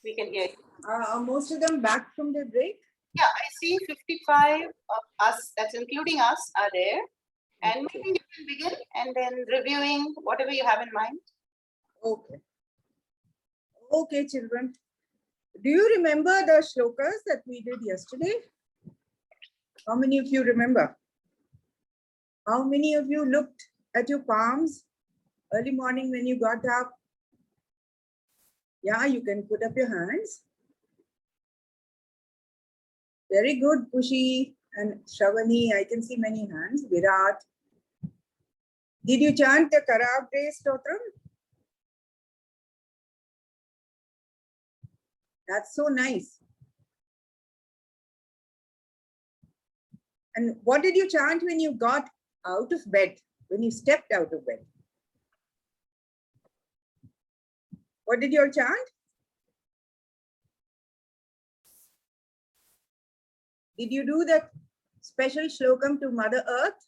We can hear you. Are most of them back from their break? Yeah, I see 55 of us, that's including us, are there. And Okay. maybe you can begin and then reviewing whatever you have in mind. Okay. Okay, children. Do you remember the shlokas that we did yesterday? How many of you remember? How many of you looked at your palms early morning when you got up? Yeah, you can put up your hands. Very good, Kushi and Shravani. I can see many hands. Virat. Did you chant the Karagre Stotram? That's so nice. And what did you chant when you got out of bed, when you stepped out of bed? What did you all chant? Did you do that special shlokam to Mother Earth,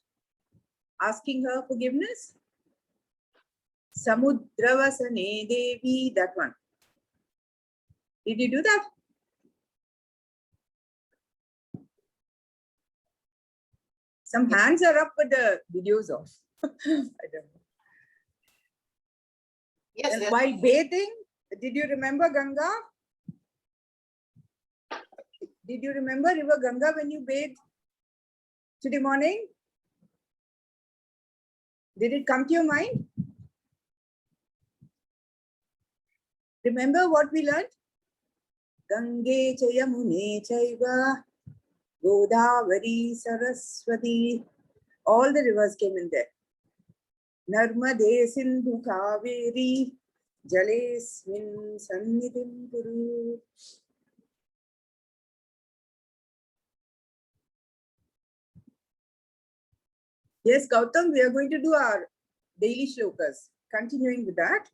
asking her forgiveness? Samudravasane Devi, that one. Did you do that? Some hands are up, but the video's off. I don't know. Yes, And yes. while bathing, did you remember Ganga? Did you remember River Ganga when you bathed today morning? Did it come to your mind? Remember what we learned? Gange Chayamune Chaiva Godavari Saraswati. All the rivers came in there. Narmade Sindhu Kaveri Jalesmin Sannidhim Kuru. Yes, Gautam, we are going to do our daily shlokas. Continuing with that.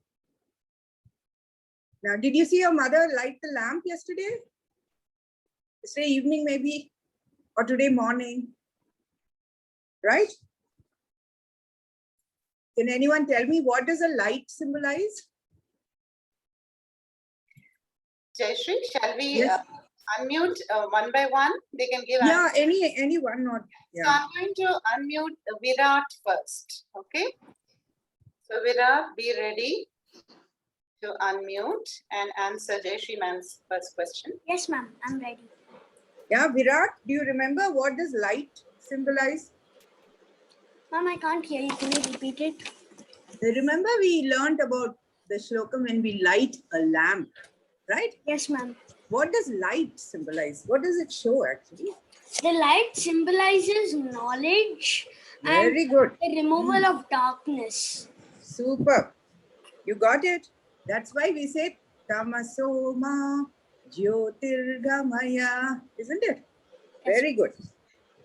Now, did you see your mother light the lamp yesterday? Yesterday evening maybe, or today morning, right? Can anyone tell me what does a light symbolize? Jayashree, shall we Yes. unmute one by one? They can give Yeah, answers. anyone, not. So Yeah. I'm going to unmute Virat first, okay? So Virat, be ready to unmute and answer Jayashree ma'am's first question. Yes, ma'am. I'm ready. Yeah, Virat, do you remember what does light symbolize? Ma'am, I can't hear you. Can you repeat it? Remember we learned about the shlokam when we light a lamp, right? Yes, ma'am. What does light symbolize? What does it show actually? The light symbolizes knowledge Very and good. the removal of darkness. Super. You got it. That's why we say Tamasoma Jyotirgamaya, isn't it? Very good.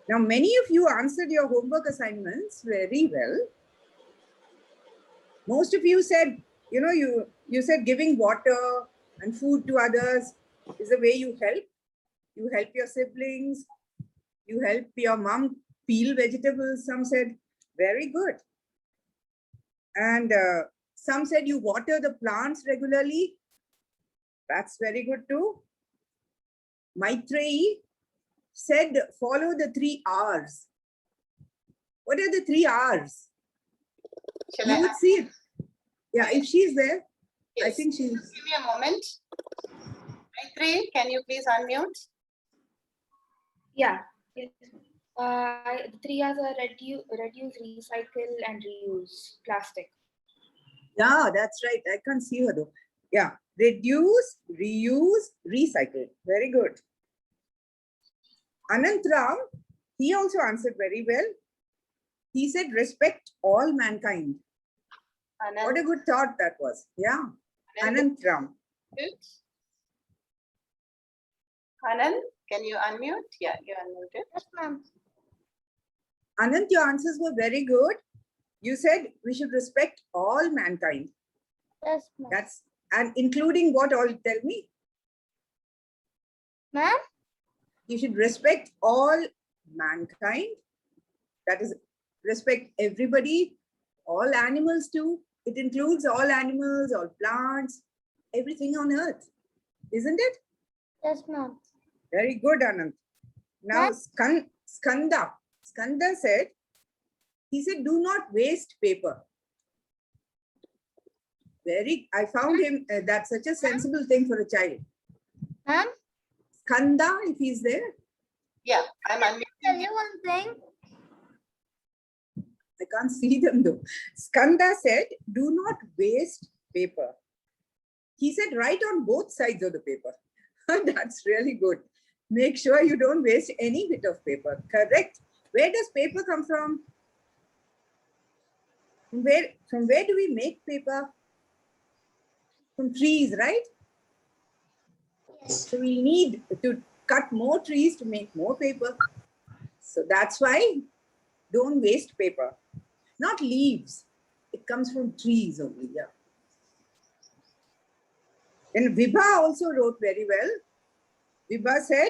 Now, many of you answered your homework assignments very well. Most of you said, you know, you said giving water and food to others is the way you help. You help your siblings. You help your mom peel vegetables. Some said, very good. And some said you water the plants regularly. That's very good too. Maitreyi said, follow the 3 R's. What are the 3 R's? Shall You I would see it. Yeah, if she's there, I Yes. think she's. Just give me a moment. Maitri, can you please unmute? Yeah. Yes. The 3 R's are reduce, recycle, and reuse plastic. Yeah, that's right. I can't see her though. Yeah, reduce, reuse, recycle. Very good. Anant Ram, he also answered very well. He said, respect all mankind. What a good thought that was. Yeah, Anant Ram. Anand, can you unmute? Yeah, you unmuted. Yes, ma'am. Anant, your answers were very good. You said we should respect all mankind. Yes, ma'am. That's, and including what all, tell me? Ma'am? You should respect all mankind. That is, respect everybody, all animals too. It includes all animals, all plants, everything on earth. isn't it? Yes, ma'am. Very good, Anand. Now, Skanda said, he said, do not waste paper. I found him, that's such a sensible thing for a child. Ma'am, Skanda, if he's there, Yeah, I'm tell unmuting you you. one thing. I can't see them though. Skanda said, do not waste paper. He said, write on both sides of the paper. That's really good. Make sure you don't waste any bit of paper. Correct. Where does paper come from? From where do we make paper? From trees, right? Yes. So we need to cut more trees to make more paper. So that's why don't waste paper. Not leaves. It comes from trees only. Yeah. And Vibha also wrote very well. Vibha said,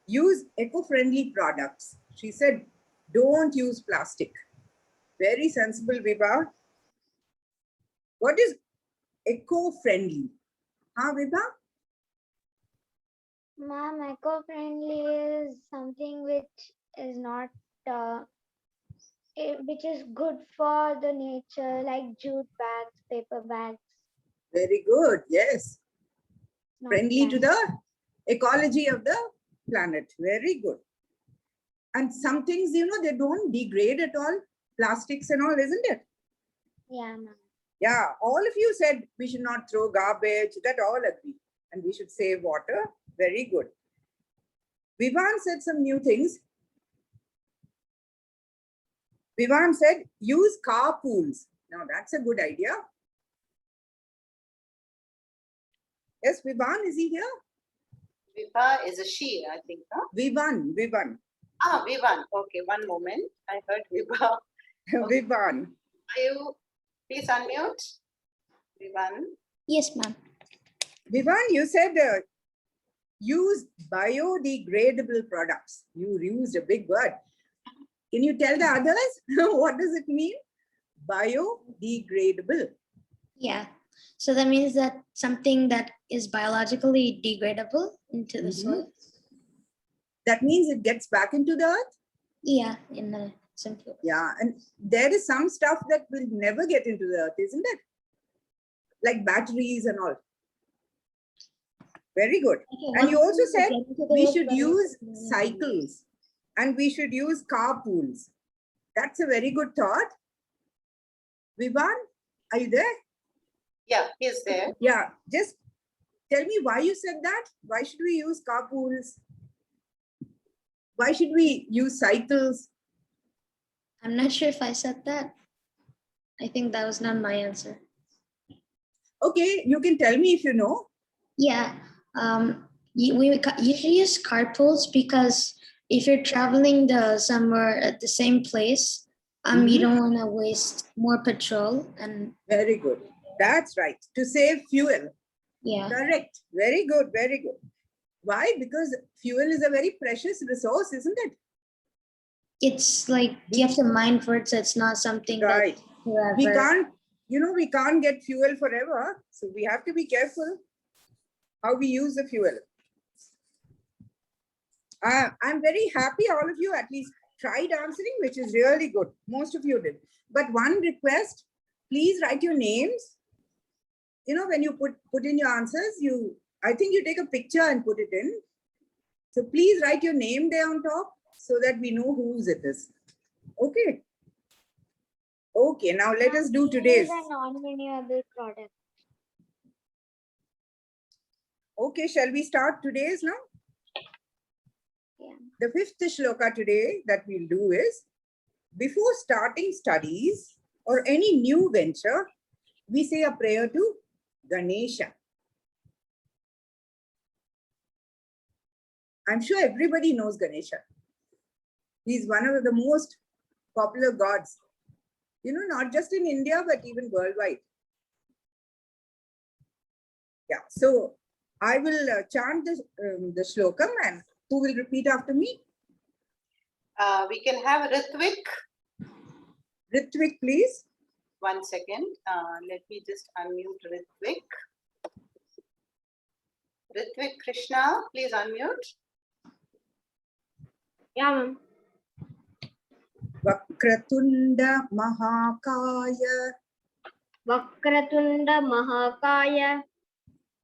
use eco-friendly products. She said, don't use plastic. Very sensible, Vibha. What is eco-friendly? Huh, Vibha? Ma'am, eco-friendly is something which is not, which is good for the nature, like jute bags, paper bags. Very good. Yes. Not Friendly to plastic. the ecology of the planet. Very good. And some things, they don't degrade at all. Plastics and all, isn't it? Yeah, ma'am. Yeah. All of you said we should not throw garbage. That all agree. And we should save water. Very good. Vivan said some new things. Vivan said, use carpools. Now that's a good idea. Yes, Vivan, is he here? Vibha is a she, I think. Huh? Vivan. Ah, Vivan. Okay, one moment. I heard Vibha. Okay. Vivan. Are you, please unmute. Vivan. Yes, ma'am. Vivan, you said use biodegradable products. You used a big word. Can you tell the others what does it mean? Biodegradable. Yeah. So that means that something that is biologically degradable into the Mhm. soil. That means it gets back into the earth. Yeah, in a simple. Yeah, and there is some stuff that will never get into the earth, isn't it? Like batteries and all. Very good. Okay, And you one also thing said to get into the we earth, should but use it's- cycles and we should use carpools. That's a very good thought. Vivan, are you there? Yeah, he's there. Yeah, just tell me why you said that. Why should we use carpools? Why should we use cycles? I'm not sure if I said that. I think that was not my answer. Okay, you can tell me if you know. Yeah. We usually use carpools because if you're traveling somewhere at the same place, you Mhm. don't want to waste more petrol and Very good. That's right. To save fuel. yeah. Correct. Very good. Very good. Why? Because fuel is a very precious resource, isn't it? It's like you have to mine for it, so it's not something Right. that forever. We can't get fuel forever. So we have to be careful how we use the fuel. I'm very happy all of you at least tried answering, which is really good. Most of you did. But one request, please write your names. When you put in your answers, I think you take a picture and put it in. So please write your name there on top so that we know whose it is. Okay. Okay, now let us do It today's. is a non-renewable product. Okay, shall we start today's now? Yeah. The fifth shloka today that we'll do is, before starting studies or any new venture, we say a prayer to Ganesha. I'm sure everybody knows Ganesha. He's one of the most popular gods, not just in India, but even worldwide. Yeah, so I will chant the shlokam, and who will repeat after me? We can have Ritvik. Ritvik, please. 1 second. Let me just unmute Ritvik. Ritvik Krishna, please unmute. Yeah, ma'am. Vakratunda Mahakaya Vakratunda Mahakaya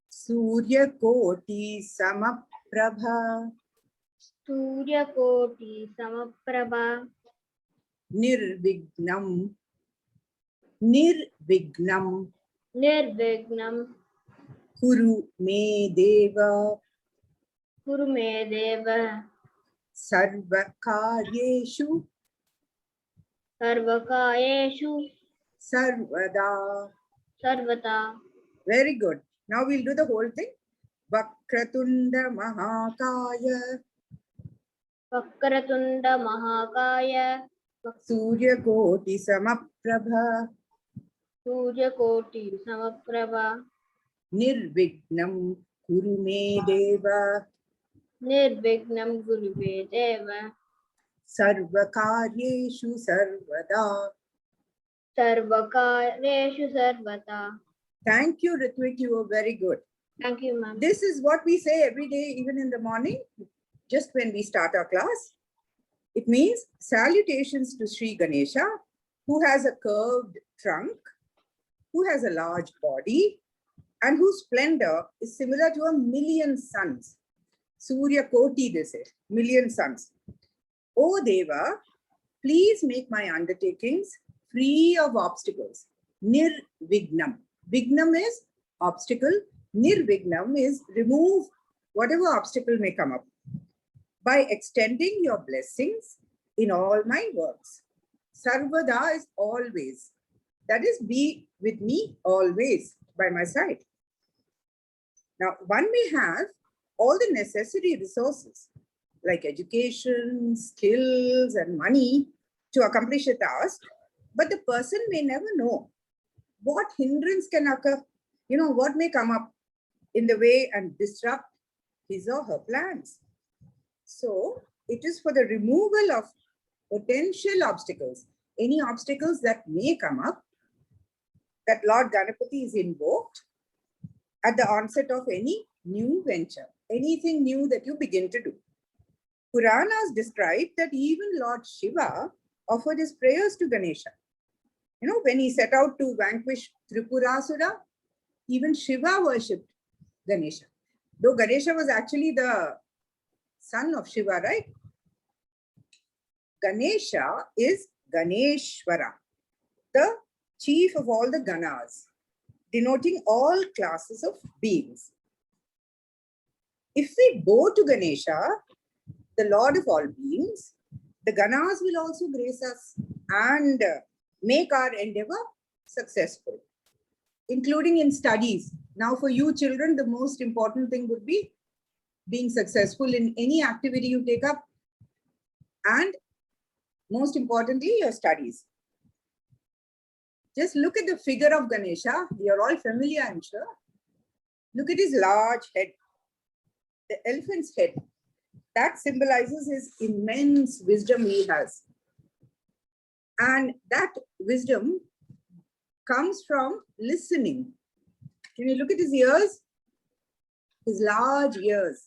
Surya Koti Samaprabha Surya Koti Samaprabha Nirvignam Nirvignam Kuru Me Deva Kuru Me Deva Sarvakaryeshu Sarvakayeshu Sarvada. Sarvata. Very good. Now we'll do the whole thing. Vakratunda Mahakaya Vakratunda Mahakaya Surya Koti Samaprabha Surya Koti Samaprabha Nirvignam Kuru Me Deva Nirvignam Guru Me Deva Sarvakaryeshu Sarvada. Sarvakareshu Sarvata. Thank you, Ritvik. You were very good. Thank you, ma'am. This is what we say every day, even in the morning, just when we start our class. It means salutations to Sri Ganesha, who has a curved trunk, who has a large body, and whose splendor is similar to 1,000,000 suns. Surya Koti, they say, million suns. O Deva, please make my undertakings free of obstacles. Nirvignam. Vignam is obstacle. Nirvignam is remove whatever obstacle may come up by extending your blessings in all my works. Sarvada is always. That is, be with me always by my side. Now, one may have all the necessary resources like education, skills, and money to accomplish a task, but the person may never know what hindrance can occur, what may come up in the way and disrupt his or her plans. So it is for the removal of potential obstacles, any obstacles that may come up, that Lord Ganapati is invoked at the onset of any new venture, anything new that you begin to do. Puranas describe that even Lord Shiva offered his prayers to Ganesha. When he set out to vanquish Tripurasura, even Shiva worshipped Ganesha. Though Ganesha was actually the son of Shiva, right? Ganesha is Ganeshwara, the chief of all the Ganas, denoting all classes of beings. If we bow to Ganesha, the Lord of all beings, the Ganas will also grace us and make our endeavor successful, including in studies. Now, for you children, the most important thing would be being successful in any activity you take up, and most importantly, your studies. Just look at the figure of Ganesha. You're all familiar, I'm sure. Look at his large head, the elephant's head. That symbolizes his immense wisdom he has. And that wisdom comes from listening. Can you look at his ears? His large ears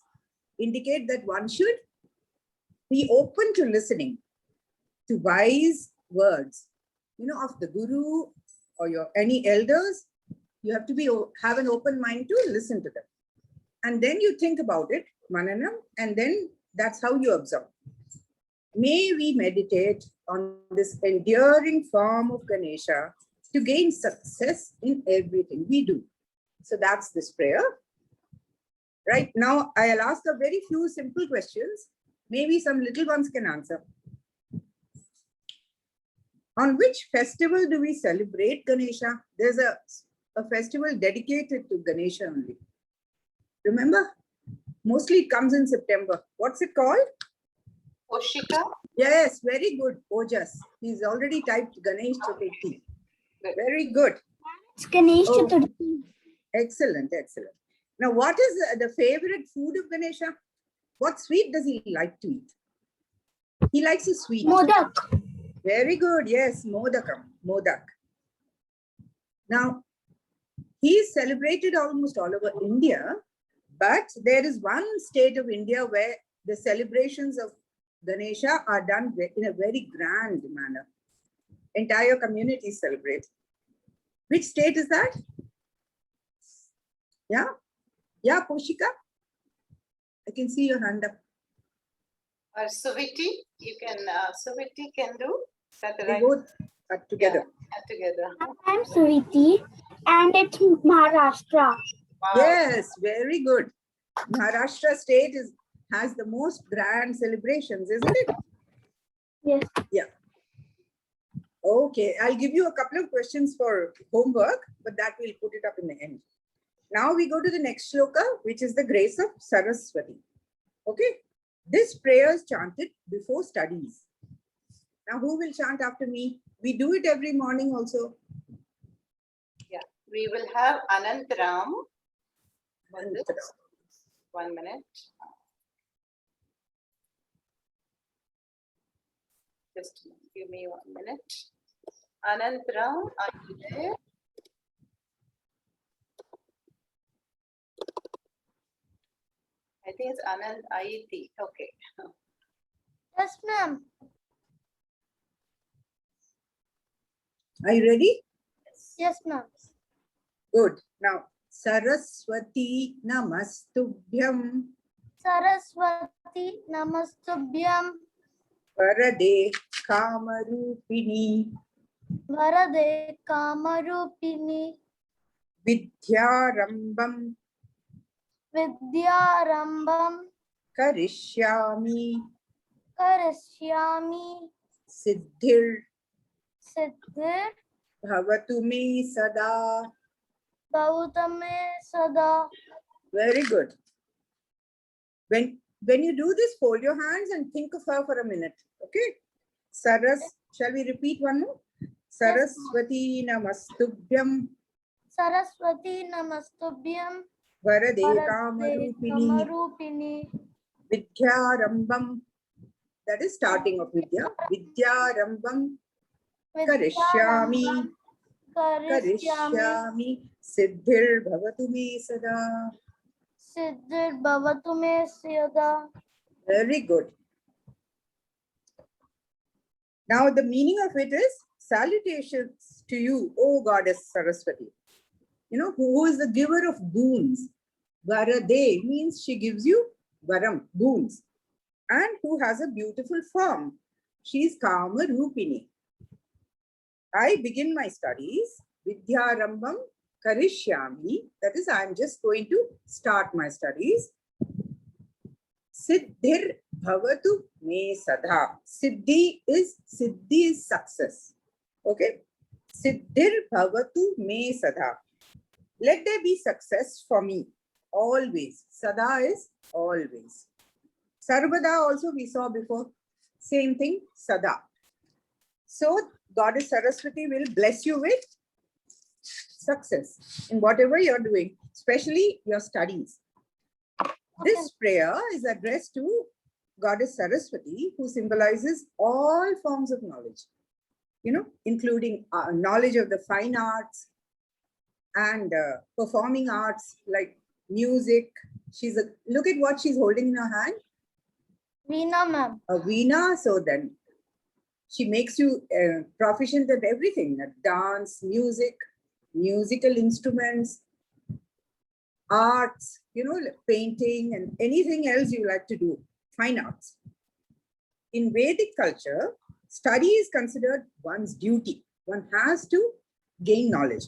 indicate that one should be open to listening to wise words, of the guru or any elders. You have to have an open mind to listen to them. And then you think about it, mananam, and then that's how you observe. May we meditate on this enduring form of Ganesha to gain success in everything we do. So that's this prayer. Right now, I'll ask a very few simple questions. Maybe some little ones can answer. On which festival do we celebrate Ganesha? There's a festival dedicated to Ganesha only. Remember? Mostly it comes in September. What's it called? Oshika? Yes, very good. Ojas. He's already typed Ganesh Chaturthi. Very good. It's Ganesh Oh. Chaturthi. Excellent, excellent. Now, what is the favorite food of Ganesha? What sweet does he like to eat? He likes a sweet. Modak. Very good. Yes, Modakam. Modak. Now, he is celebrated almost all over India, But there is one state of India where the celebrations of Ganesha are done in a very grand manner. Entire communities celebrate. Which state is that? Yeah? Yeah, Poshika? I can see your hand up. Or Suviti, you can, Suviti can do. Is that the They right? both are together. Together. I'm Suviti, and it's Maharashtra. Wow. Yes, very good. Maharashtra state has the most grand celebrations, isn't it? Yes. Yeah. Okay, I'll give you a couple of questions for homework, but that we'll put it up in the end. Now we go to the next shloka, which is the grace of Saraswati. Okay, this prayer is chanted before studies. Now, who will chant after me? We do it every morning also. Yeah, we will have Anantram. for this. 1 minute. Just give me 1 minute. Anantram, are you there? I think it's Anand Ayiti. Okay. Yes, ma'am. Are you ready? Yes, ma'am. Good. Now, Saraswati Namastubhyam Saraswati Namastubhyam Varade Kamarupini Varade Kamarupini Vidyarambam Vidyarambam Karishyami Karishyami Siddhir Siddhir Bhavatu me Sada. Bhautame Sada. Very good. When you do this, fold your hands and think of her for a minute. Okay. Shall we repeat one more? Saraswati Namastubhyam Saraswati Namastubhyam Varade Varade Kamarupini Kamarupini Vidyarambam. That is starting of Vidya. Vidyarambam Karishyami Karishyami Siddhir Bhavatu me Sada. Siddhir Bhavatume Sada. Very good. Now the meaning of it is salutations to you, O Goddess Saraswati. You know, who is the giver of boons. Varade means she gives you varam, boons. And who has a beautiful form. She is Kama Rupini. I begin my studies, Vidyarambam Karishyami. That is, I am just going to start my studies. Siddhir Bhavatu me Sada. Siddhi is success. Okay. Siddhir Bhavatu me Sada. Let there be success for me. Always. Sada is always. Sarvada also we saw before. Same thing, Sada. So Goddess Saraswati will bless you with success in whatever you're doing, especially your studies. This prayer is addressed to Goddess Saraswati, who symbolizes all forms of knowledge, you know, including knowledge of the fine arts and performing arts like music. Look at what she's holding in her hand. Veena, ma'am. A veena. So then she makes you proficient at everything, at dance, music, musical instruments, arts, you know, painting and anything else you like to do, fine arts. In Vedic culture, study is considered one's duty. One has to gain knowledge.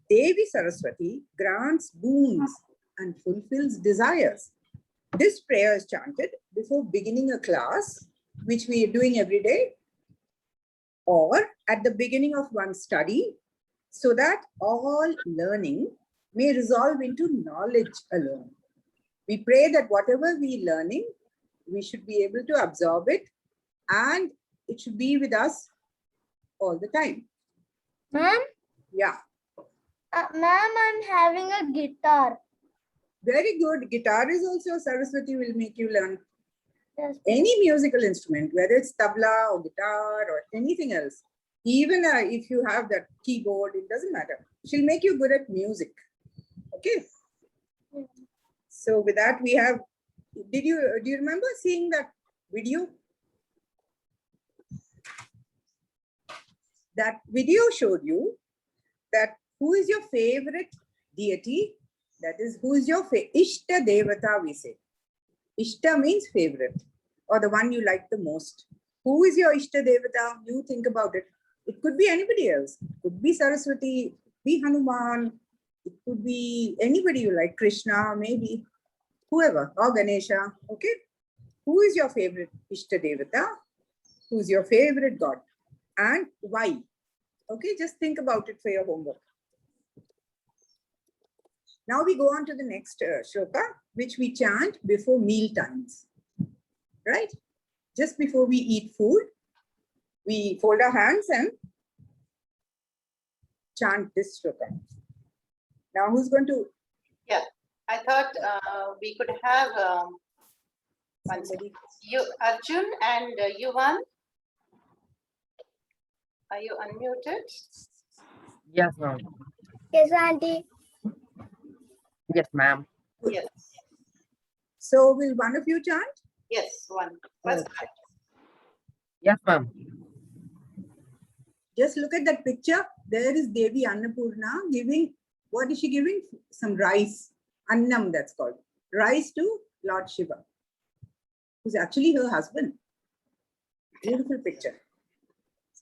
Devi Saraswati grants boons and fulfills desires. This prayer is chanted before beginning a class, which we are doing every day, or at the beginning of one's study, so that all learning may resolve into knowledge alone. We pray that whatever we are learning, we should be able to absorb it and it should be with us all the time. Ma'am? Yeah. Ma'am, I'm having a guitar. Very good. Guitar is also Saraswati will make you learn. Yes. Any musical instrument, whether it's tabla or guitar or anything else. Even if you have that keyboard, it doesn't matter. She'll make you good at music. Okay. So with that, we have, do you remember seeing that video? That video showed you that who is your favorite deity? That is, who is your Ishta Devata, we say. Ishta means favorite, or the one you like the most. Who is your Ishta Devata? You think about it. It could be anybody else. It could be Saraswati, it could be Hanuman, it could be anybody you like, Krishna, maybe, whoever, or Ganesha, okay? Who is your favorite Ishta Devata? Who is your favorite God? And why? Okay, just think about it for your homework. Now we go on to the next shloka, which we chant before meal times, right? Just before we eat food, we fold our hands and chant this shloka. Now, who's going to? Yeah, I thought we could have Somebody. you, Arjun and Yuvan. Are you unmuted? Yes, ma'am. Yes, Auntie. Yes, ma'am. Yes, So will one of you chant? yes, one. First, Okay. Yes, ma'am. Just look at that picture. There is Devi Annapurna giving, what is she giving? Some rice. Annam, that's called. Rice to Lord Shiva, who's actually her husband. Beautiful picture.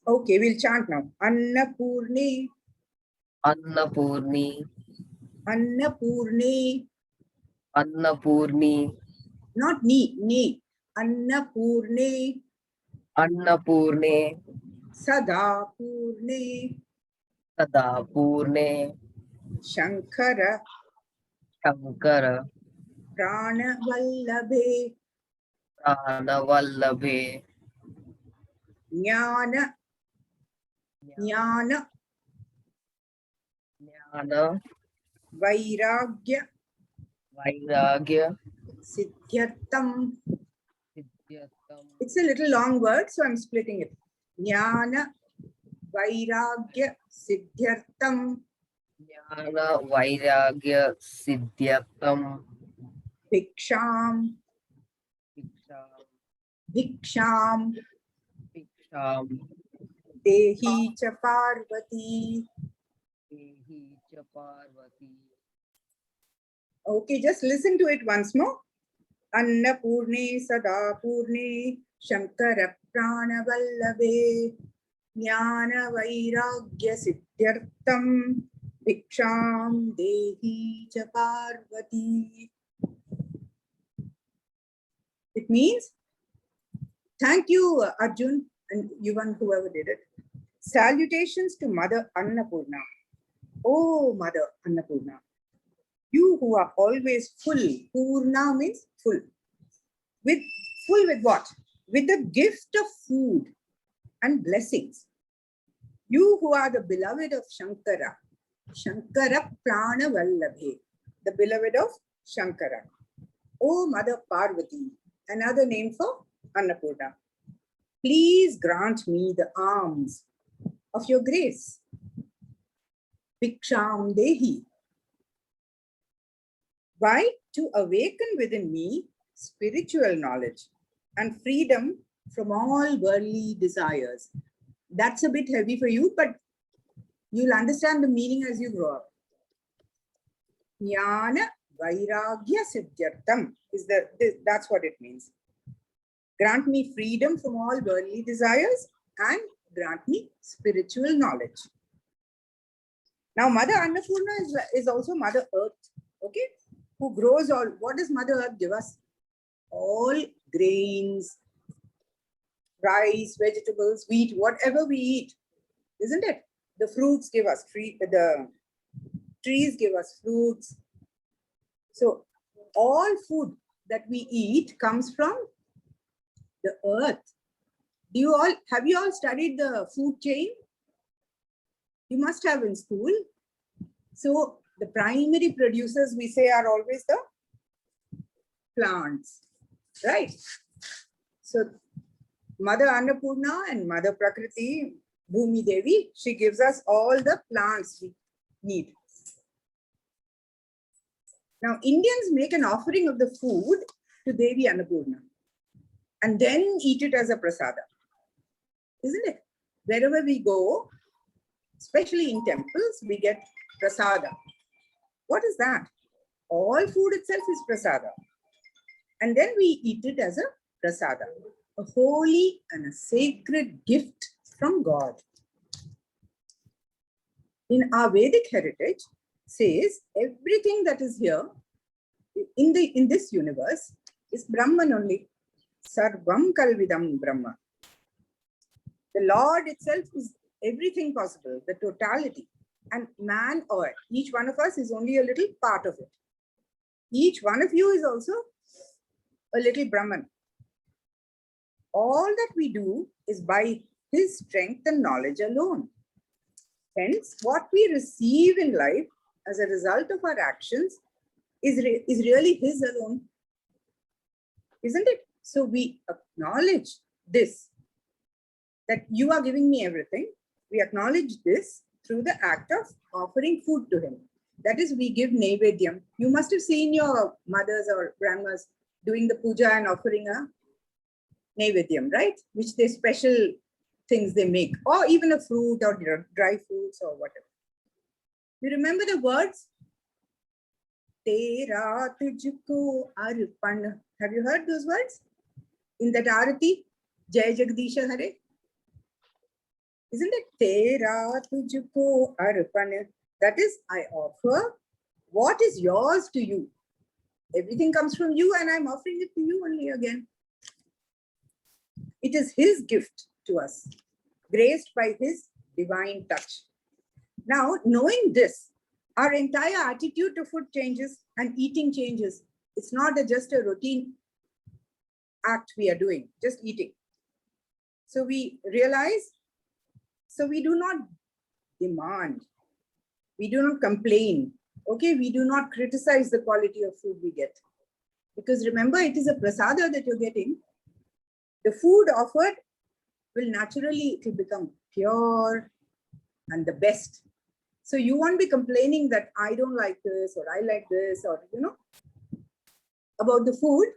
Okay, we'll chant now. Annapurni, Annapurni, Annapurni, Annapurni, not ni. Annapurni, Annapurne, Sadapurni, Sadapurne, Shankara, Shankara, Pranavallabhe, Pranavallabhe, Jnana, Jnana, Jnana, Vairagya, Vairagya, Siddhyartham. Siddhyatam, It's a little long word, so I'm splitting it. Jnana, Vairagya, Siddhyartham, Jnana, Vairagya, Siddhyatam, Bhiksham, Bhiksham, Bhiksham, Bhiksham, Dehi cha Parvati. Dehi cha Parvati. Okay, just listen to it once more. Annapurne Sadapurne Shankara Pranavallabhe Jnana Vairagya Siddhyartham Bhiksham Dehi cha Parvati. It means, thank you, Arjun and Yuvan, whoever did it. Salutations to Mother Annapurna. Oh, Mother Annapurna, you who are always full. Purna means full. Full with what? With the gift of food and blessings. You who are the beloved of Shankara. Shankara Pranavallabhe, the beloved of Shankara. Oh, Mother Parvati, another name for Annapurna. Please grant me the alms of your grace. Bhiksham Dehi. Why? To awaken within me spiritual knowledge and freedom from all worldly desires. That's a bit heavy for you, but you'll understand the meaning as you grow up. Jnana Vairagya Siddhyartham that's what it means. Grant me freedom from all worldly desires and grant me spiritual knowledge. Now, Mother Annapurna is also Mother Earth, okay? Who grows all, what does Mother Earth give us? All grains, rice, vegetables, wheat, whatever we eat, isn't it? The fruits give us the trees give us fruits. So all food that we eat comes from the earth. Have you all studied the food chain? You must have in school. So the primary producers, we say, are always the plants, right? So Mother Annapurna and Mother Prakriti, Bhumi Devi, she gives us all the plants we need. Now, Indians make an offering of the food to Devi Annapurna and then eat it as a prasada. Isn't it? Wherever we go, especially in temples, we get prasada. What is that? All food itself is prasada. And then we eat it as a prasada, a holy and a sacred gift from God. In our Vedic heritage, says everything that is here in this universe is Brahman only. Sarvam Kalvidam Brahma. The Lord itself is everything possible, the totality. And man or each one of us is only a little part of it. Each one of you is also a little Brahman. All that we do is by his strength and knowledge alone. Hence, what we receive in life as a result of our actions is really his alone. Isn't it? So we acknowledge this, that you are giving me everything. We acknowledge this through the act of offering food to him. That is, we give Naivedyam. You must have seen your mothers or grandmas doing the puja and offering a Naivedyam, right? Which they special things they make, or even a fruit or dry fruits or whatever. You remember the words? Tera tujko arpan. Have you heard those words? In that Arati, Jai Jagdisha Hare. Isn't it? Tera tujko arpan. That is, I offer what is yours to you. Everything comes from you and I'm offering it to you only again. It is his gift to us, graced by his divine touch. Now, knowing this, our entire attitude to food changes and eating changes. It's not just a routine act we are doing, just eating. So we realize, so we do not demand, we do not complain, okay? We do not criticize the quality of food we get. Because remember, it is a prasada that you're getting. The food offered will naturally, it will become pure and the best. So you won't be complaining that I don't like this or I like this or, you know, about the food,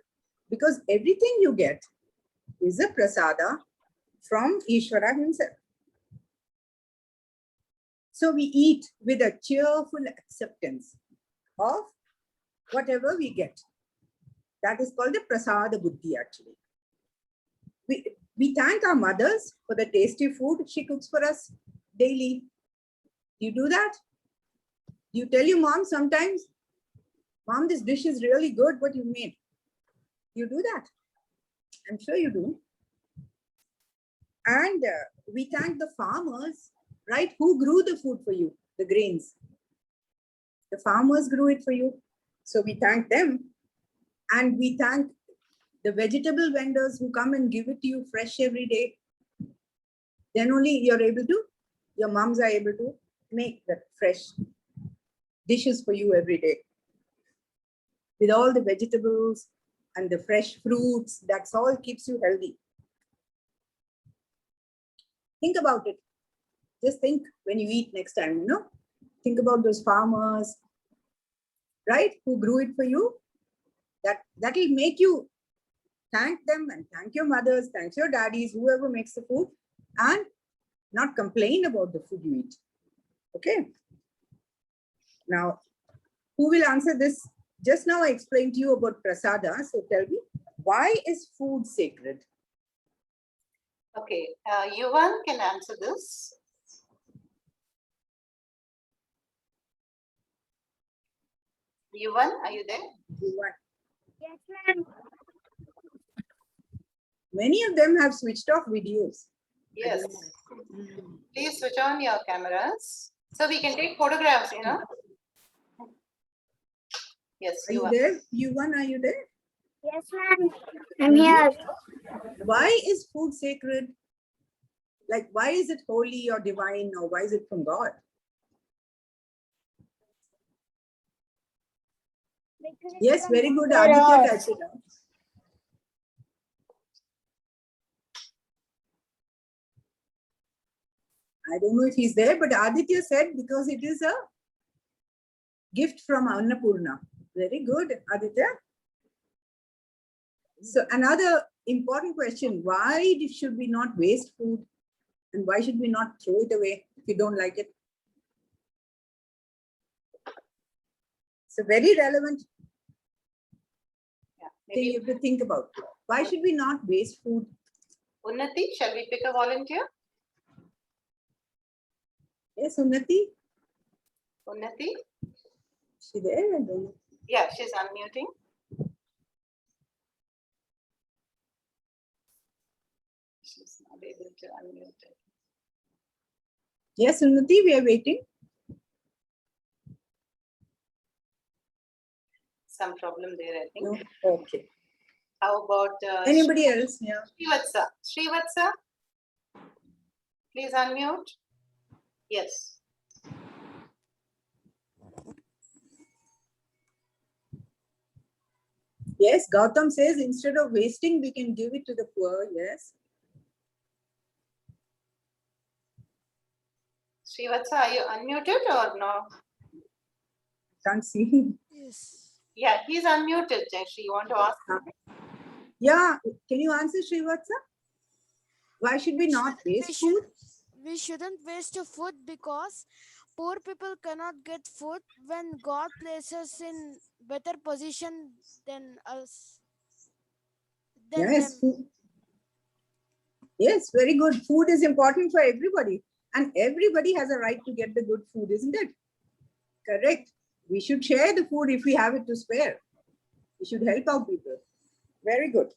because everything you get is a prasada from Ishvara himself. So we eat with a cheerful acceptance of whatever we get. That is called the prasada buddhi actually. We thank our mothers for the tasty food she cooks for us daily. You do that? You tell your mom sometimes, Mom, this dish is really good, what you made. You do that. I'm sure you do. And we thank the farmers, right? Who grew the food for you, the grains. The farmers grew it for you. So we thank them. And we thank the vegetable vendors who come and give it to you fresh every day. Then only you're able to, your moms are able to make that fresh dishes for you every day. With all the vegetables and the fresh fruits, that's all keeps you healthy. Think about it. Just think when you eat next time, you know, think about those farmers, right? Who grew it for you. That will make you thank them and thank your mothers, thank your daddies, whoever makes the food, and not complain about the food you eat. Okay. Now, who will answer this? Just now I explained to you about prasada. So tell me, why is food sacred? Okay, Yuvan can answer this. Yuvan, are you there? Yes, ma'am. Many of them have switched off videos. Yes. Please switch on your cameras so we can take photographs, you know. Yes, Are you Yuvan. there? Yuvan, are you there? Yes, ma'am. I'm here. Why is food sacred? Like, why is it holy or divine, or why is it from God? Because Yes, very good. Mother Aditya Earth. touched it out. I don't know if he's there, but Aditya said because it is a gift from Annapurna. Very good, Aditya. So another important question, why should we not waste food? And why should we not throw it away if you don't like it? It's a very relevant Yeah, thing you maybe have to think about. Why should we not waste food? Unnati, shall we pick a volunteer? Yes, Unnati, Unnati? is she there? I don't know. Yeah, she's unmuting. She's not able to unmute it. Yes, Unnati, we are waiting. Some problem there, I think. No? Okay. How about Anybody else? Yeah. Srivatsa? Srivatsa? Please unmute. Yes. Yes, Gautam says instead of wasting, we can give it to the poor. Yes. Srivatsa, are you unmuted or no? Can't see him. Yes. Yeah, he's unmuted, Jayashree. You want to ask? Yeah, can you answer Srivatsa? Why should we not waste food? We shouldn't waste your food because poor people cannot get food when God places in better position than us. Than Yes, them. food. Yes, very good. Food is important for everybody. And everybody has a right to get the good food, isn't it? Correct. We should share the food if we have it to spare. We should help out people. Very good.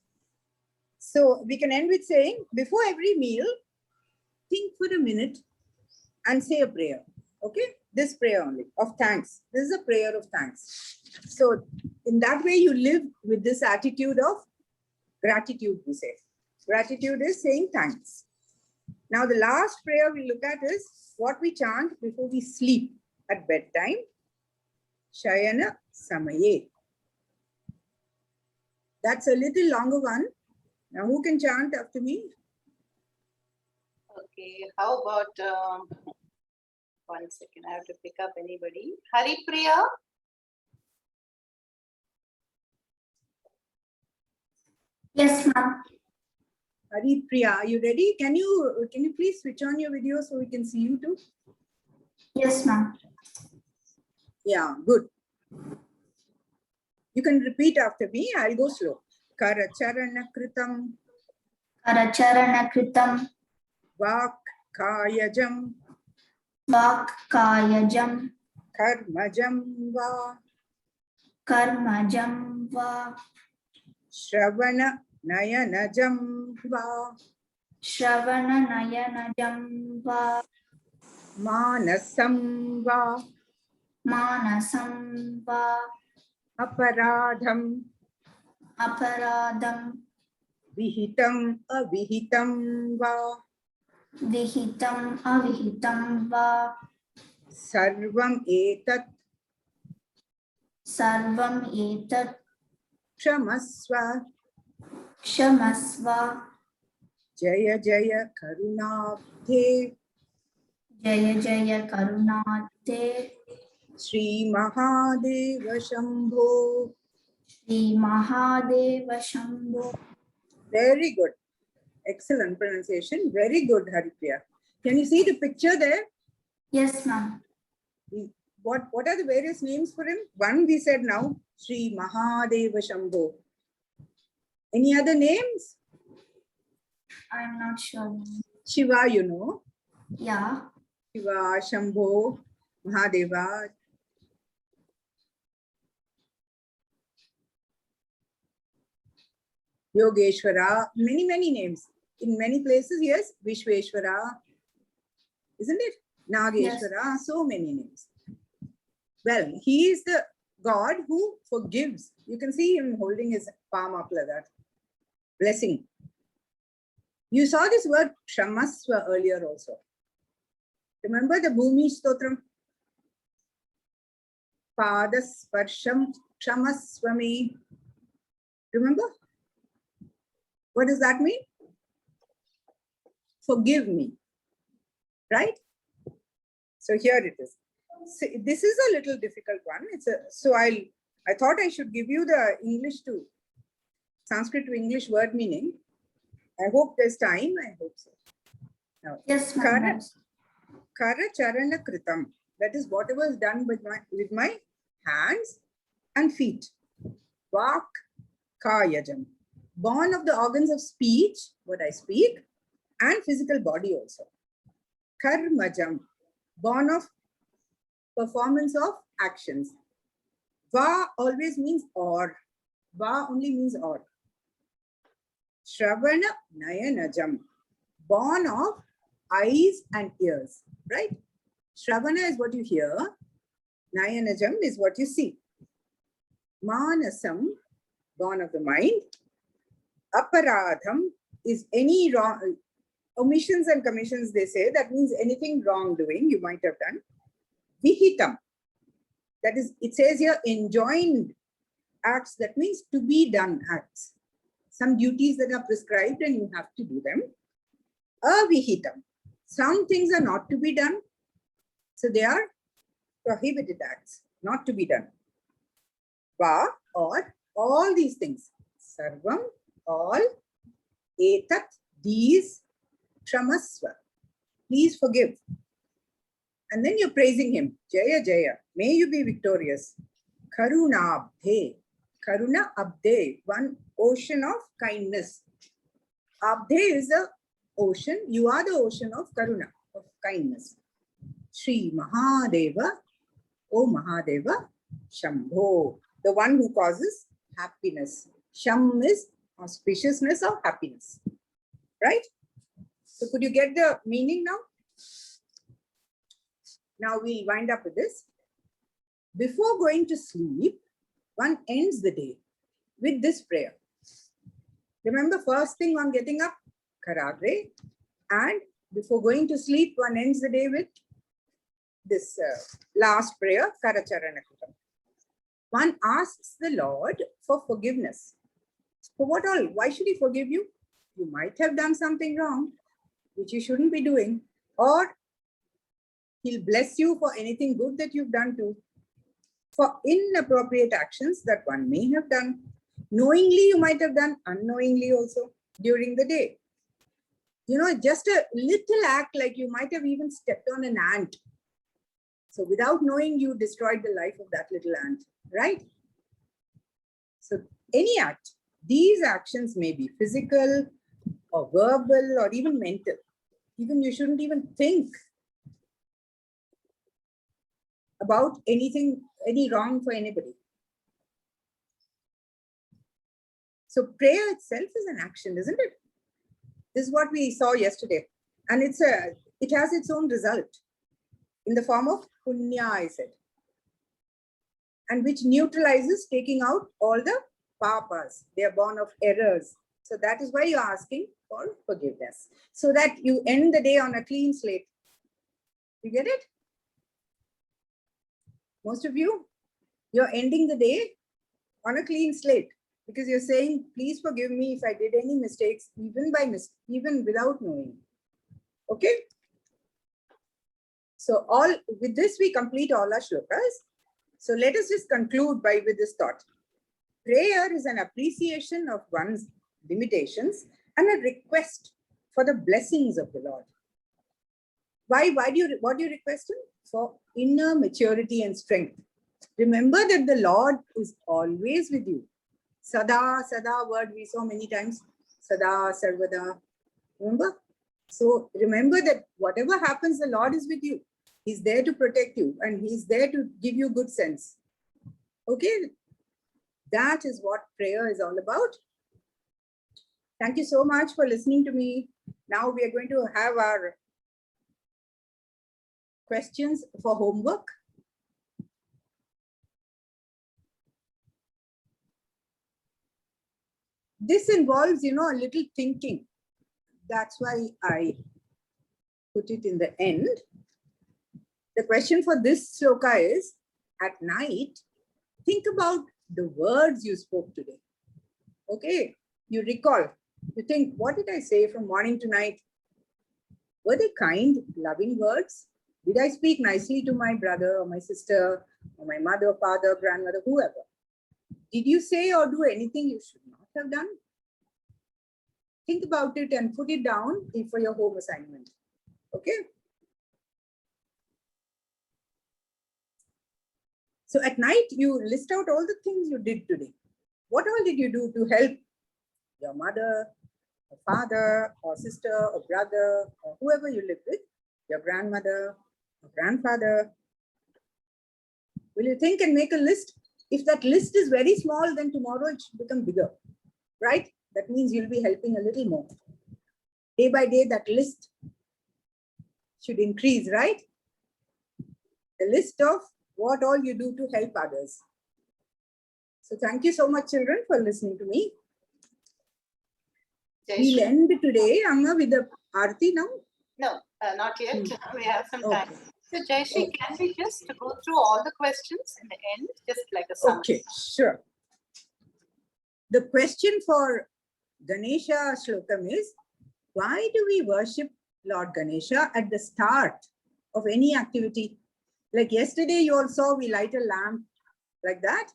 So we can end with saying, before every meal, think for a minute and say a prayer. Okay? This prayer only of thanks. This is a prayer of thanks. So in that way, you live with this attitude of gratitude, we say. Gratitude is saying thanks. Now, the last prayer we look at is what we chant before we sleep at bedtime. Shayana Samaye. That's a little longer one. Now, who can chant after me? Okay, how about 1 second? I have to pick up anybody. Hari Priya? Yes, ma'am. Hari Priya, are you ready? Can you please switch on your video so we can see you too? Yes, ma'am. Yeah, good. You can repeat after me. I'll go slow. Karacharana Kritam Karacharana kritam Vak Kayajam vak kayajam Karmajam Va karmajam va Shravana Nayanajam Va shravana nayanajam va Manasam Va manasam va Aparadham aparadam Vihitam Avihitam Va vihitam avihitam va Sarvam Etat sarvam etat Kshamasva kshamasva Jaya Jaya Karunabdhe jaya jaya karunate Sri Mahadeva Shambho. Shri Mahadeva Shambho. Very good. Excellent pronunciation. Very good, Haripriya. Can you see the picture there? Yes, ma'am. What are the various names for him? One we said now, Sri Mahadeva Shambho. Any other names? I'm not sure. ma'am. Shiva, you know. Yeah. Shiva, Shambho, Mahadeva. Yogeshwara, many names. In many places, yes, Vishweshwara, isn't it? Nageshwara, so many names. Well, he is the God who forgives. You can see him holding his palm up like that. Blessing. You saw this word Kshamasva earlier also. Remember the Bhumi Stotram? Padasparsham Kshamasvami. Remember? What does that mean? Forgive me. Right? So here it is. See, this is a little difficult one. So I thought I should give you the English to Sanskrit to English word meaning. I hope there's time. I hope so. Now, Yes, ma'am. Kara, that's- Kara Charana Kritam. That is whatever is done with my hands and feet. Vak Kayajam. Born of the organs of speech, what I speak, and physical body also. Karmajam. Born of performance of actions. Va always means or. Va only means or. Shravana Nayanajam. Born of eyes and ears, right? Shravana is what you hear. Nayanajam is what you see. Manasam, born of the mind. Aparadham is any wrong, omissions and commissions, they say. That means anything wrongdoing you might have done. Vihitam, that is, it says here enjoined acts, that means to be done acts. Some duties that are prescribed and you have to do them. Avihitam, some things are not to be done. So they are prohibited acts, not to be done. Va, or all these things. Sarvam, all. Etat, these. Kshamasva, please forgive. And then you're praising him. Jaya Jaya, may you be victorious. Karuna Abde, Karuna Abde, one ocean of kindness. Abde is the ocean. You are the ocean of Karuna, of kindness. Shri Mahadeva, O Mahadeva, Shambho, the one who causes happiness. Sham is auspiciousness or happiness, right? So could you get the meaning now? Now we wind up with this. Before going to sleep, one ends the day with this prayer. Remember, first thing on getting up, Karagre, and before going to sleep, one ends the day with this last prayer, Karacharanakutam. One asks the Lord for forgiveness. For what all? Why should he forgive you? You might have done something wrong, which you shouldn't be doing, or he'll bless you for anything good that you've done too. For inappropriate actions that one may have done. Knowingly, you might have done, unknowingly also during the day. You know, just a little act, like you might have even stepped on an ant. So without knowing, you destroyed the life of that little ant, right? So any act, these actions may be physical or verbal or even mental. Even you shouldn't even think about anything, any wrong for anybody. So prayer itself is an action, isn't it? This is what we saw yesterday. And it has its own result in the form of punya, I said. And which neutralizes taking out all the papas. They are born of errors. So that is why you're asking for forgiveness. So that you end the day on a clean slate. You get it? Most of you, you're ending the day on a clean slate because you're saying, please forgive me if I did any mistakes, even without knowing. Okay? So with this, we complete all our shlokas. So let us just conclude with this thought. Prayer is an appreciation of one's limitations and a request for the blessings of the Lord. What do you request him? For inner maturity and strength. Remember that the Lord is always with you. Sada, Sada word we saw many times. Sada, Sarvada. Remember? So remember that whatever happens, the Lord is with you. He's there to protect you and he's there to give you good sense. Okay? That is what prayer is all about. Thank you so much for listening to me. Now we are going to have our questions for homework. This involves, a little thinking. That's why I put it in the end. The question for this sloka is, at night, think about the words you spoke today. Okay, you recall, you think, what did I say from morning to night? Were they kind, loving words? Did I speak nicely to my brother or my sister or my mother, father, grandmother, whoever? Did you say or do anything you should not have done? Think about it and put it down for your home assignment. Okay? So at night, you list out all the things you did today. What all did you do to help your mother, or father, or sister, or brother, or whoever you live with, your grandmother, or grandfather? Will you think and make a list? If that list is very small, then tomorrow it should become bigger, right? That means you'll be helping a little more. Day by day, that list should increase, right? The list of what all you do to help others. So thank you so much, children, for listening to me. We'll end today, Amma, with the Aarti now. No, not yet. We have some time. Okay. So Jayashree, can we just go through all the questions in the end, just like a summary? Okay, sure. The question for Ganesha Shlokam is, why do we worship Lord Ganesha at the start of any activity? Like yesterday, you all saw we light a lamp like that.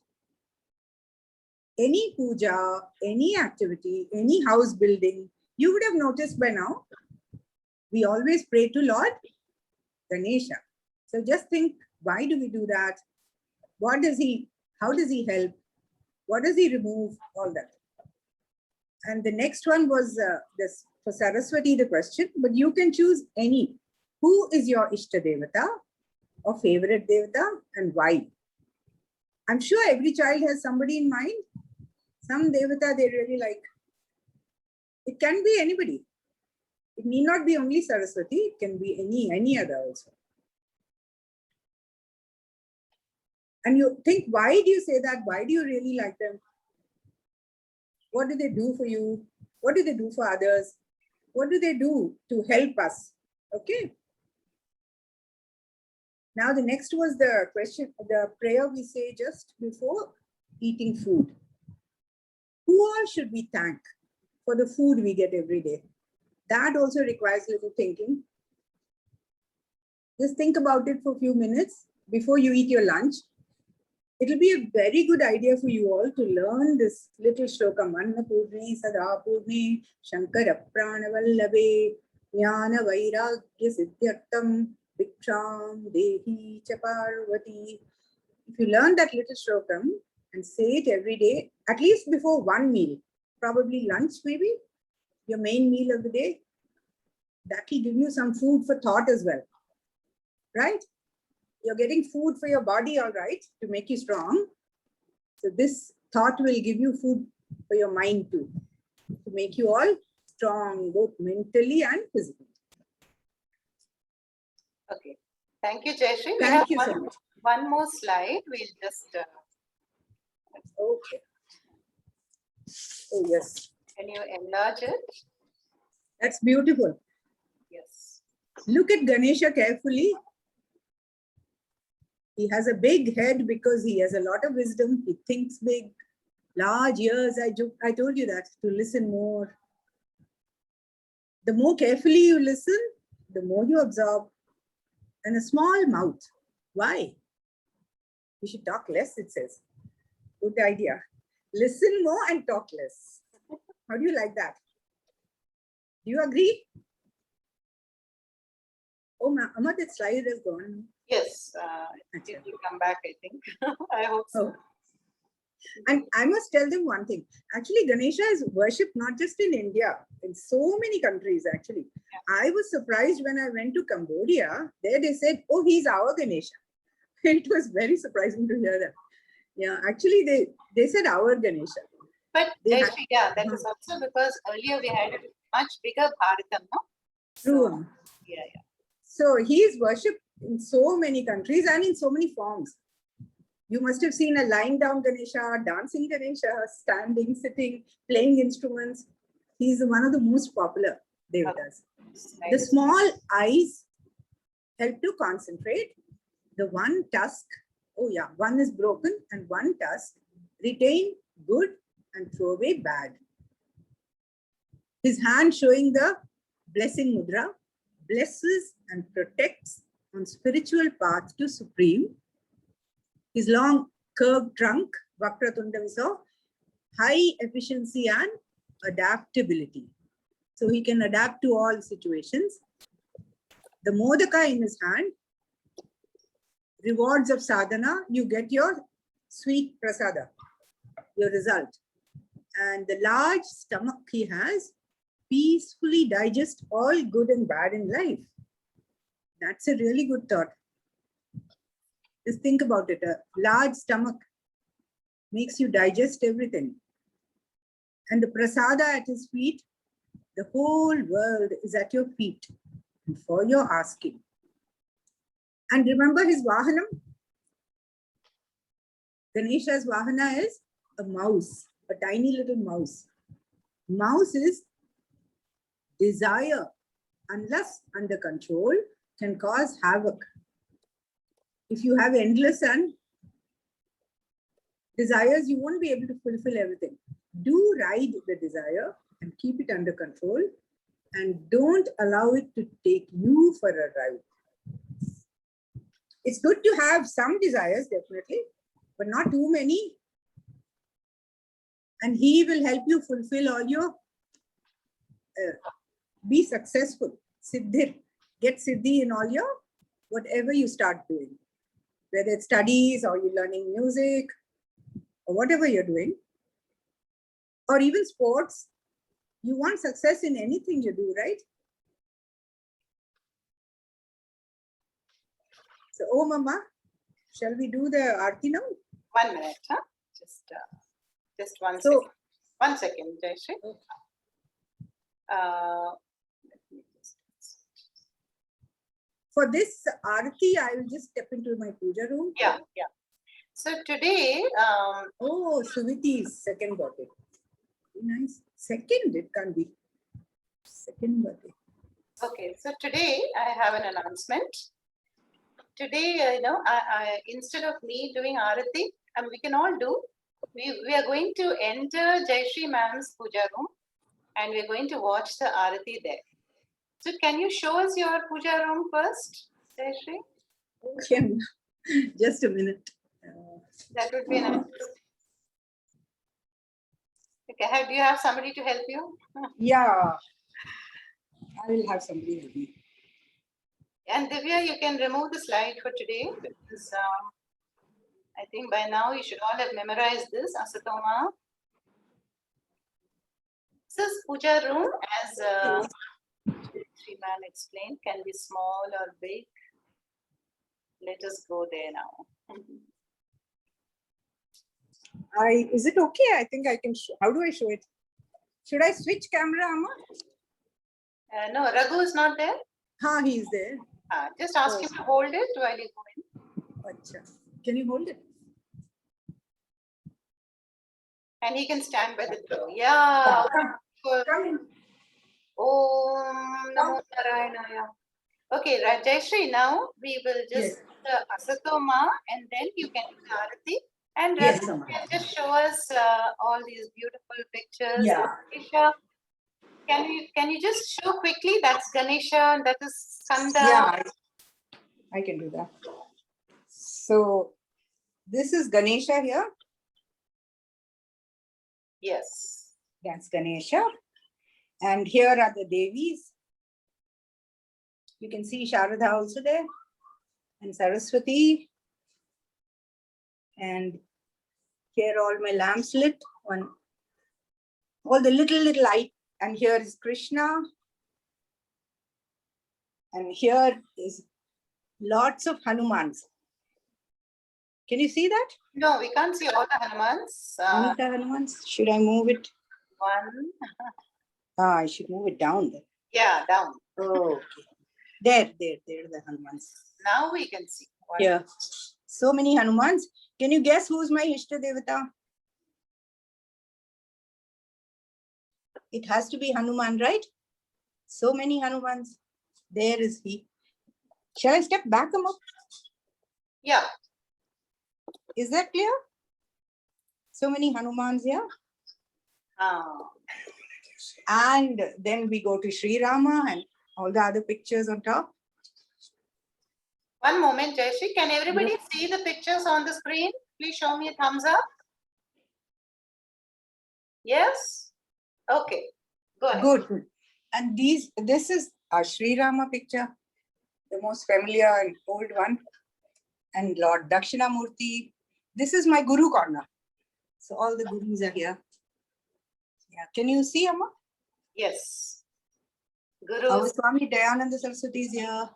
Any puja, any activity, any house building, you would have noticed by now, we always pray to Lord Ganesha. So just think, why do we do that? What does he, how does he help? What does he remove? All that. And the next one was this for Saraswati, the question, but you can choose any. Who is your Ishta Devata or favorite Devata and why? I'm sure every child has somebody in mind. Some Devata they really like. It can be anybody. It need not be only Saraswati, it can be any other also. And you think, why do you say that? Why do you really like them? What do they do for you? What do they do for others? What do they do to help us? Okay. Now the next was the question, the prayer we say just before eating food. Who all should we thank for the food we get every day? That also requires little thinking. Just think about it for a few minutes before you eat your lunch. It'll be a very good idea for you all to learn this little shloka. Annapurni Sadapurni Shankara Pranavallabe Jnana Vairagya Siddhyartam Viksham Dehi Chaparvati. If you learn that little shloka and say it every day, at least before one meal, probably lunch maybe, your main meal of the day, that will give you some food for thought as well, right? You're getting food for your body, all right, to make you strong. So this thought will give you food for your mind too, to make you all strong, both mentally and physically. Okay. Thank you, Jayashree. We Thank have you so much. one more slide. We'll just, Okay. Oh, yes. can you enlarge it? That's beautiful. Yes. Look at Ganesha carefully. He has a big head because he has a lot of wisdom. He thinks big, large ears. I told you that, to listen more. The more carefully you listen, the more you absorb. And a small mouth. Why? You should talk less, it says. Good idea. Listen more and talk less. How do you like that? Do you agree? Oh, Amma, that slide is gone. Yes, it will come back, I think. I hope so. Oh. And I must tell them one thing. Actually, Ganesha is worshipped not just in India, in so many countries, actually. Yeah. I was surprised when I went to Cambodia. There they said, oh, he's our Ganesha. It was very surprising to hear that. Yeah, actually, they said our Ganesha. But yeah, that is also because earlier we had a much bigger Bharatam, no? True. So, yeah. So he is worshipped in so many countries and in so many forms. You must have seen a lying down Ganesha, dancing Ganesha, standing, sitting, playing instruments. He's one of the most popular devatas. Nice. The small eyes help to concentrate. The one tusk, oh yeah, one is broken and one tusk, retain good and throw away bad. His hand showing the blessing mudra, blesses and protects on spiritual path to supreme. His long curved trunk, Vakratunda we saw, high efficiency and adaptability. So he can adapt to all situations. The Modaka in his hand, rewards of sadhana, you get your sweet prasada, your result. And the large stomach he has, peacefully digest all good and bad in life. That's a really good thought. Just think about it. A large stomach makes you digest everything. And the prasada at his feet, the whole world is at your feet and for your asking. And remember his vahanam? Ganesha's vahana is a mouse, a tiny little mouse. Mouse is desire, unless under control, can cause havoc. If you have endless and desires, you won't be able to fulfill everything. Do ride the desire and keep it under control, and don't allow it to take you for a ride. It's good to have some desires, definitely, but not too many. And he will help you fulfill all your, be successful, siddhir, get siddhi in all your, whatever you start doing, whether it's studies or you're learning music or whatever you're doing, or even sports. You want success in anything you do, right? So, oh mama, shall we do the aarti now? 1 minute, huh? Just 1 So- second. 1 second, Jayashree. Let me just- For this aarti, I will just step into my puja room. Yeah. So today, Oh, Suviti's second birthday. Nice. Second, it can't be. Second birthday. okay, so today I have an announcement. Today, I instead of me doing Arati, we can all do, we are going to enter Jayashree ma'am's puja room and we're going to watch the Arati there. So can you show us your puja room first, Jayashree? Okay, just a minute. That would be nice. Okay, do you have somebody to help you? Yeah, I will have somebody with me. And Divya, you can remove the slide for today because I think by now you should all have memorized this, Asatoma. This puja room, as Sriman explained, can be small or big. Let us go there now. Is it okay? I think I can show. How do I show it? Should I switch camera, Amma? No, Raghu is not there. He is there. Just ask him to hold it while you go in. Achha. Can you hold it? And he can stand by the door. Yeah. Come in. Om Namo Narayanaya. Okay, Rajeshri, now we will just Asatoma and then you can do the Arati. And Yes, Raghu Amma. can just show us all these beautiful pictures. Yeah. Ganesha, can you just show quickly? That's Ganesha and that is Skanda. Yeah, I can do that. So this is Ganesha here. Yes. That's Ganesha. And here are the Devis. You can see Sharada also there. And Saraswati. And here all my lamps lit. All the little light. And here is Krishna. And here is lots of Hanumans. Can you see that? No, we can't see all the Hanumans. Anita Hanumans. Should I move it? One. I should move it down there. Yeah, down. Oh, okay. There, the Hanumans. Now we can see. One. Here. So many Hanumans. Can you guess who's my Ishta Devata? It has to be Hanuman, right? So many Hanumans. There is he. Shall I step back a more? Yeah. Is that clear? So many Hanumans here. And then we go to Sri Rama and all the other pictures on top. One moment, Jayashree. Can everybody see the pictures on the screen, please show me a thumbs up? Yes? Okay, go ahead. Good, good. And this is a Sri Rama picture, the most familiar and old one. And Lord Dakshinamurti. This is my Guru corner. So all the gurus are here. Yeah. Can you see, Amma? Yes. Our Gurus. Swami Dayananda Saraswati is here.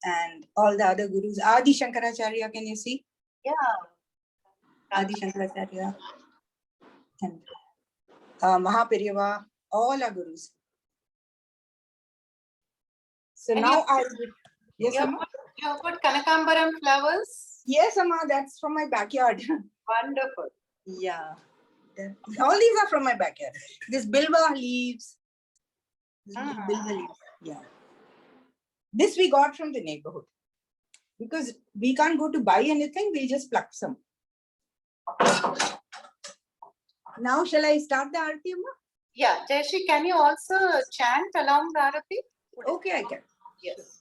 And all the other gurus. Adi Shankaracharya, can you see? Yeah. Adi Shankaracharya. And Mahaperiyava, all are gurus. So And now you- I yes, You Amma? put Kanakambaram flowers? Yes, Amma, that's from my backyard. Wonderful. Yeah. All these are from my backyard. This bilva leaves. This little bilva leaves. Yeah. This we got from the neighborhood. Because we can't go to buy anything, we just pluck some. Now shall I start the Aarti, Amma? Yeah, Jayashree, can you also chant along the Aarati? Okay, I can. Yes.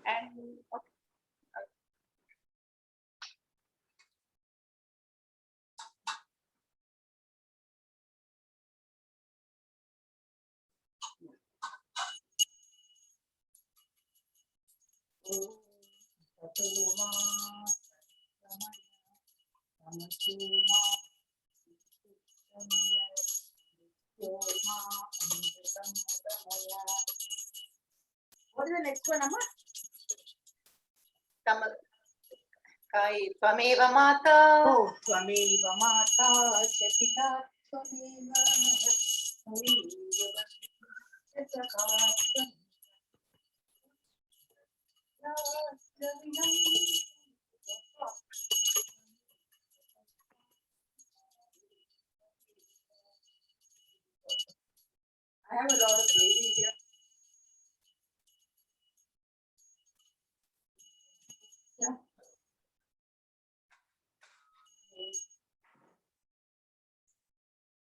And okay. What is the next one, Amma? Kai Tvameva Mata. Oh, Tvameva Mata Chapita Tvameva I have a lot of babies here. Yeah.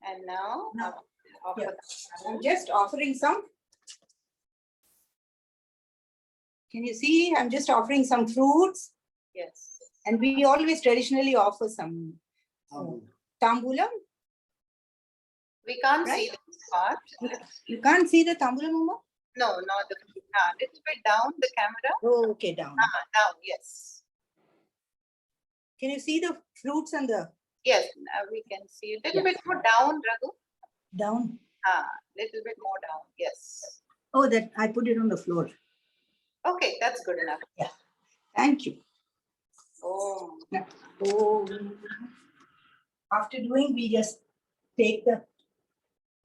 And now, Now, offer yeah. the- I'm just offering some. Can you see? I'm just offering some fruits. Yes. And we always traditionally offer some tambulam. We can't Right. see this part. You can't see the tambulam, Amma? No, not the little bit down the camera. Oh, okay, down. Now, yes. Can you see the fruits and the Yes, now we can see a little Yeah. bit more down, Raghu. down? Little bit more down. Yes. Oh, that I put it on the floor. Okay, that's good enough. Thank you. Oh, Oh, after doing, we just take the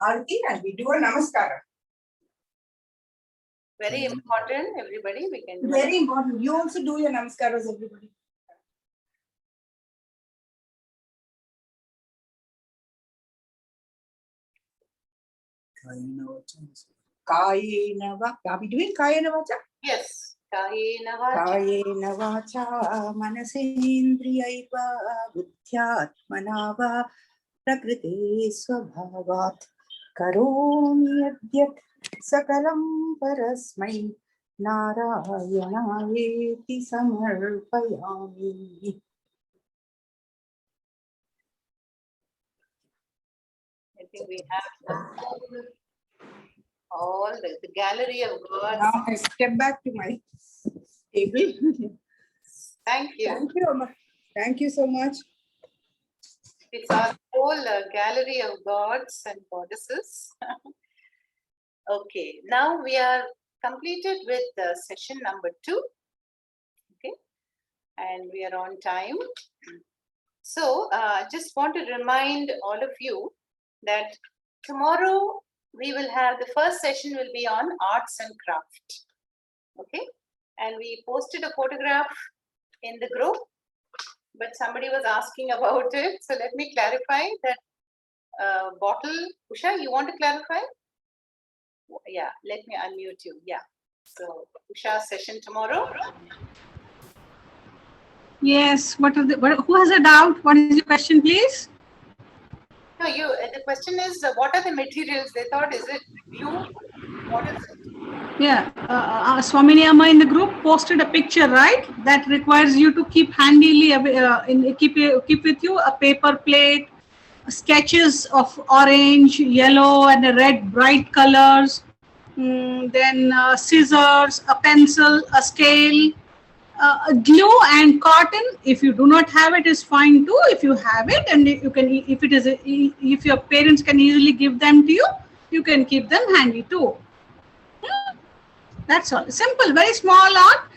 arti and we do a namaskara. very important, everybody. We can do Very important. You also do your namaskaras, everybody. Kayena vacha. Are we doing Kayena vacha? Yes. Kayena vacha. Kayena vacha manasendriyaiva buddhyatmana va prakriti swabhavat karomi yadyat sakalam parasmai narayanaayeti samarpayami. I think we have all the gallery of gods. Now I step back to my table. Thank you. Thank you, Amma. Thank you so much. It's our whole gallery of gods and goddesses. Okay, now we are completed with session number 2. Okay, and we are on time. So just want to remind all of you that tomorrow we will have the first session will be on arts and craft. Okay, and we posted a photograph in the group, but somebody was asking about it. So let me clarify that bottle. Usha, you want to clarify? Yeah, let me unmute you. Yeah. So Usha session tomorrow. Yes, who has a doubt? What is your question, please? No, you. The question is, what are the materials? They thought, is it glue? What is it? Yeah, Swamini Amma in the group posted a picture, right? That requires you to keep handily keep with you a paper plate, sketches of orange, yellow, and red bright colors. Then scissors, a pencil, a scale, glue and cotton. If you do not have it, is fine too. If you have it, and you can, if your parents can easily give them to you, you can keep them handy too. That's all. Simple, very small art.